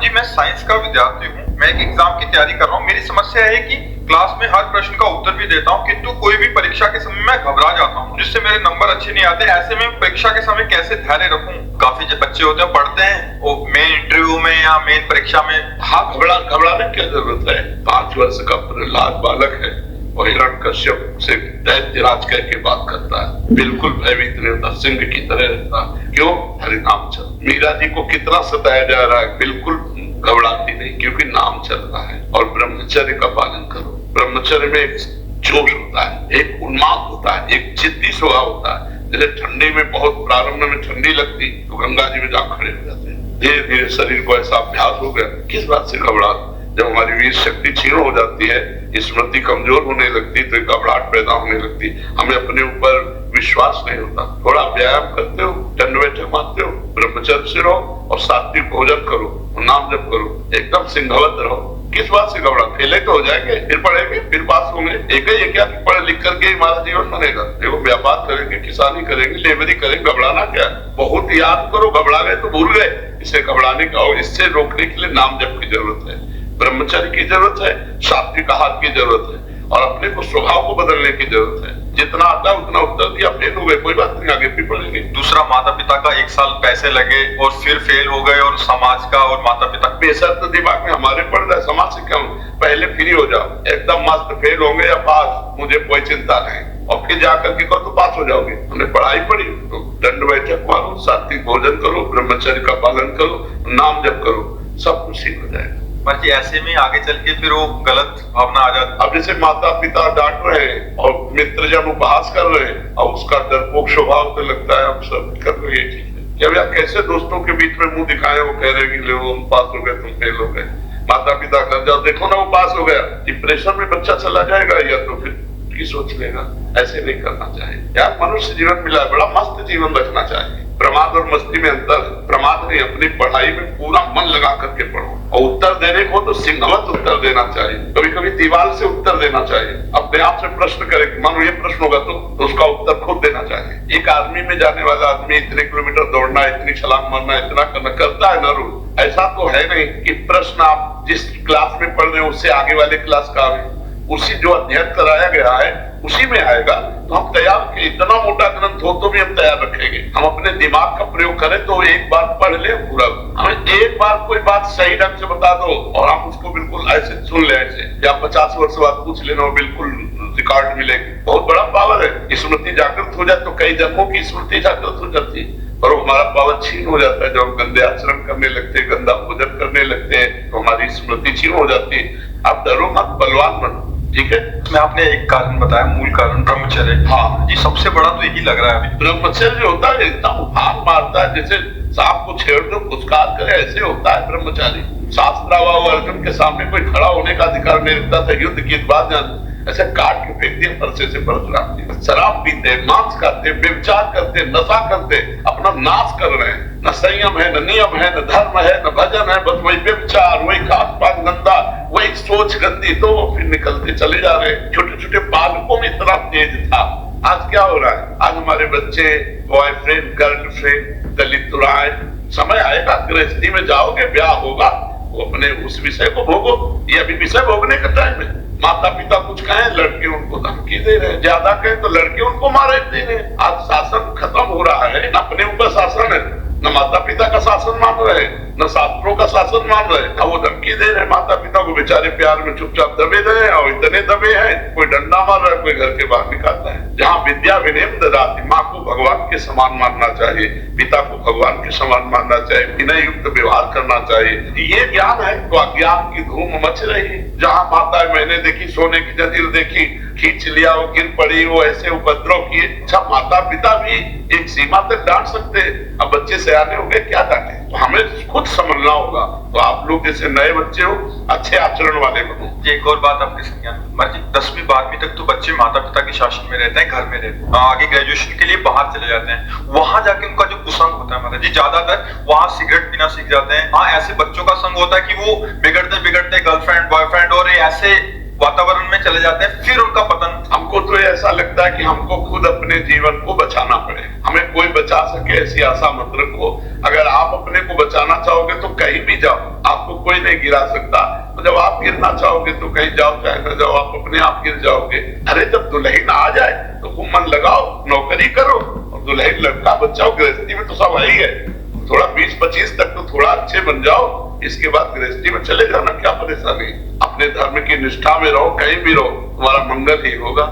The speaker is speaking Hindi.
जी, मैं साइंस का विद्यार्थी हूँ। मैं एक एग्जाम की तैयारी कर रहा हूँ। मेरी समस्या है कि क्लास में हर प्रश्न का उत्तर भी देता हूँ, किंतु कोई भी परीक्षा के समय मैं घबरा जाता हूँ, जिससे मेरे नंबर अच्छे नहीं आते। ऐसे में परीक्षा के समय कैसे धैर्य रखूं? काफी जो बच्चे होते हैं पढ़ते हैं वो मेन इंटरव्यू में या मेन परीक्षा में। हाँ, घबराने की जरूरत है। 5 वर्ष का प्रहलाद बालक है और हिरण्यकश्यप से दैत्यराज कह के बात करता है, बिल्कुल भयभीत नहीं होता, सिंह की तरह रहता। क्यों? हरिनाम चल। मीरा जी को कितना सताया जा रहा है, बिल्कुल घबराती नहीं, क्योंकि नाम चल रहा है। और ब्रह्मचर्य का पालन करो। ब्रह्मचर्य में एक जोश होता है, एक उन्माद होता है, एक जिद्दी स्वभाव होता है। जैसे ठंडी में बहुत प्रारंभ में ठंडी लगती तो गंगा जी में जा खड़े हो जाते हैं। धीरे धीरे शरीर को ऐसा अभ्यास हो गया, किस बात से घबराहट? जब हमारी वीर शक्ति क्षीण हो जाती है, स्मृति कमजोर होने लगती, तो घबराहट पैदा होने लगती, हमें अपने ऊपर विश्वास नहीं होता। थोड़ा व्यायाम करते हो, दंड बैठक मारते हो, ब्रह्मचर्य से रहो और सात्विक भोजन करो, नाम जप करो, एकदम सिंहवत रहो। किस बात से घबरा? फेले तो हो जाएंगे, फिर पढ़ेंगे, फिर पास होंगे। एक ही क्या पढ़ लिख करके हमारा जीवन बनेगा? देखो, व्यापार करेंगे, किसानी करेंगे, लेबरी करेंगे, घबराना क्या? बहुत याद करो, घबरा गए तो भूल गए। इसे घबराने का और इससे रोकने के लिए नाम जप की जरूरत है, ब्रह्मचर्य की जरूरत है, सात्विक आहार की जरूरत है और अपने को स्वभाव को बदलने की जरूरत है। जितना आता है उतना उत्तर दिया, फेल हो गए, कोई बात नहीं, आगे भी पढ़ेंगे। दूसरा, माता पिता का 1 साल पैसे लगे और फिर फेल हो गए, और समाज का और माता पिता का बेसर तो दिमाग में हमारे पड़ रहा है, समाज से क्यों? पहले फ्री हो जाओ, एकदम मस्त, फेल होंगे या पास, मुझे कोई चिंता नहीं, और फिर जाकर के करो तो पास हो जाओगे। हमने पढ़ाई पढ़ी तो दंड बैठक मारो, सात्विक भोजन करो, ब्रह्मचर्य का पालन करो, नाम जप करो, सब कुछ ठीक हो जाएगा। बाकी ऐसे में आगे चल के फिर वो गलत भावना आ जाती। अब जैसे माता पिता डांट रहे हैं और मित्र जब उपहास कर रहे हैं और उसका डरपोक स्वभाव तो लगता है अब सब कर रहे हैं, ठीक है क्या भैया? कैसे दोस्तों के बीच में मुंह दिखाए, वो कह रहे कि वो पास हो गए, तुम फेल हो गए। माता पिता कर जाओ, देखो ना वो पास हो गया, डिप्रेशन में बच्चा चला जाएगा या तो फिर की सोच लेगा। ऐसे नहीं करना चाहिए यार। मनुष्य जीवन मिला है, बड़ा मस्त जीवन रखना चाहिए। प्रमाद और मस्ती में अंतर। प्रमाद नहीं, अपनी पढ़ाई में पूरा मन लगा करके पढ़ो और उत्तर देने को तो सिंहवत उत्तर देना चाहिए। कभी कभी दीवार से उत्तर देना चाहिए। अपने आप से प्रश्न करे, मानो ये प्रश्न होगा तो उसका उत्तर खुद देना चाहिए। एक आर्मी में जाने वाला आदमी इतने किलोमीटर दौड़ना, इतनी छलांग मारना, इतना करना करता है ना रोज। ऐसा तो है नहीं कि प्रश्न आप जिस क्लास में पढ़ रहे हो उससे आगे वाले क्लास का आए, उसी जो अध्ययन कराया गया है उसी में आएगा। तो हम तैयार, इतना मोटा ग्रंथ हो तो भी हम तैयार रखेंगे। हम अपने दिमाग का प्रयोग करें तो एक बार पढ़ ले पूरा। हमें एक बार कोई बात सही ढंग से बता दो और हम उसको बिल्कुल ऐसे सुन ले, ऐसे या 50 वर्ष बाद पूछ लेना, बिल्कुल रिकॉर्ड मिलेगी। बहुत बड़ा पावर है। स्मृति जागृत हो जाए तो कई जन्मों की स्मृति जागृत हो जाती है, और हमारा पावर छीन हो जाता है। जब हम गंदे आचरण करने लगते हैं, गंदा भोजन करने लगते हैं, तो हमारी स्मृति छीन हो जाती है। आप डरो मत, बलवान बनो, ठीक है? मैं आपने एक कारण बताया, मूल कारण ब्रह्मचर्य। हाँ जी, सबसे बड़ा तो यही लग रहा है अभी। ब्रह्मचर्य होता है एकदम उफान मारता है, जैसे सांप को छेड़ दो पुरस्कार करे, ऐसे होता है ब्रह्मचारी। शास्त्र अर्जुन के सामने कोई खड़ा होने का अधिकार नहीं रखता था। युद्ध की बात जान, ऐसे काट के फेंक दिया परसे से परशुराम। शराब पीते, मांस खाते, व्यभिचार करते, नशा करते, अपना नाश कर रहे हैं। न संयम है, न नियम है, न धर्म है, न भजन है, बस वही व्यभिचार, वही खान पान गंदा, वही सोच गंदी। तो फिर निकलते चले जा रहे हैं। छोटे छोटे बालकों में इतना तेज था। आज क्या हो रहा है? आज हमारे बच्चे बॉयफ्रेंड, गर्लफ्रेंड, दलित तुराए। समय आएगा, गृहस्थी में जाओगे, ब्याह होगा, वो अपने उस विषय को भोगो। ये अभी विषय भोगने का टाइम है। माता पिता कुछ कहें, लड़के उनको धमकी दे रहे हैं, ज्यादा कहें तो लड़के उनको मारे दे रहे हैं। आज शासन खत्म हो रहा है, न अपने ऊपर शासन है, न माता पिता का शासन मान रहे, न शास्त्रों का शासन मान रहे। अब वो धमकी दे रहे माता पिता को, बेचारे प्यार में चुपचाप दबे रहे और इतने दबे हैं, कोई डंडा मार रहा है, कोई घर के बाहर निकालता है। जहाँ विद्या विनय ददाति, माँ को भगवान के समान मानना चाहिए, पिता को भगवान के समान मानना चाहिए, विनय युक्त व्यवहार करना चाहिए। ये ज्ञान है तो अज्ञान की धूम मच रही है। जहाँ माता मैंने देखी सोने की जंजीर देखी, खींच लिया, वो गिर पड़ी, वो ऐसे उपद्रव किए। अच्छा, माता पिता भी एक सीमा तक डांट सकते हैं। अब बच्चे सयाने हो गए, क्या डांटे? तो हमें खुद समझना होगा। तो आप लोग जैसे नए बच्चे हो, अच्छे आचरण वाले बनो। एक और बात आपके संज्ञान में, 10वीं 12वीं तक तो बच्चे माता पिता के शासन में रहते हैं, घर में रहते हैं। आगे ग्रेजुएशन के लिए बाहर चले जाते हैं। वहां जाके उनका जो कुसंग होता है, मतलब जी ज्यादातर वहां सिगरेट पीना सीख जाते हैं। हाँ, ऐसे बच्चों का संग होता है कि वो बिगड़ते बिगड़ते गर्लफ्रेंड बॉयफ्रेंड और ऐसे वातावरण में चले जाते हैं, फिर उनका पतन। हमको तो ऐसा लगता है कि हमको खुद अपने जीवन को बचाना पड़े, हमें कोई बचा सके ऐसी आशा मत रखो। अगर आप अपने को बचाना चाहोगे तो कहीं भी जाओ, आपको कोई नहीं गिरा सकता। तो जब आप गिरना चाहोगे तो कहीं जाओ चाहे ना जाओ, आप अपने आप गिर जाओगे। अरे जब दुल्हन आ जाए तो खूब मन लगाओ, नौकरी करो और दुल्हन लड़का बचाओ। गृहस्थी में तो सब वही है, थोड़ा 20-25 तक तो थोड़ा अच्छे बन जाओ, इसके बाद गृहस्थी में चले जाना, क्या परेशानी। अपने धर्म की निष्ठा में रहो, कहीं भी रहो, तुम्हारा मंगल ही होगा।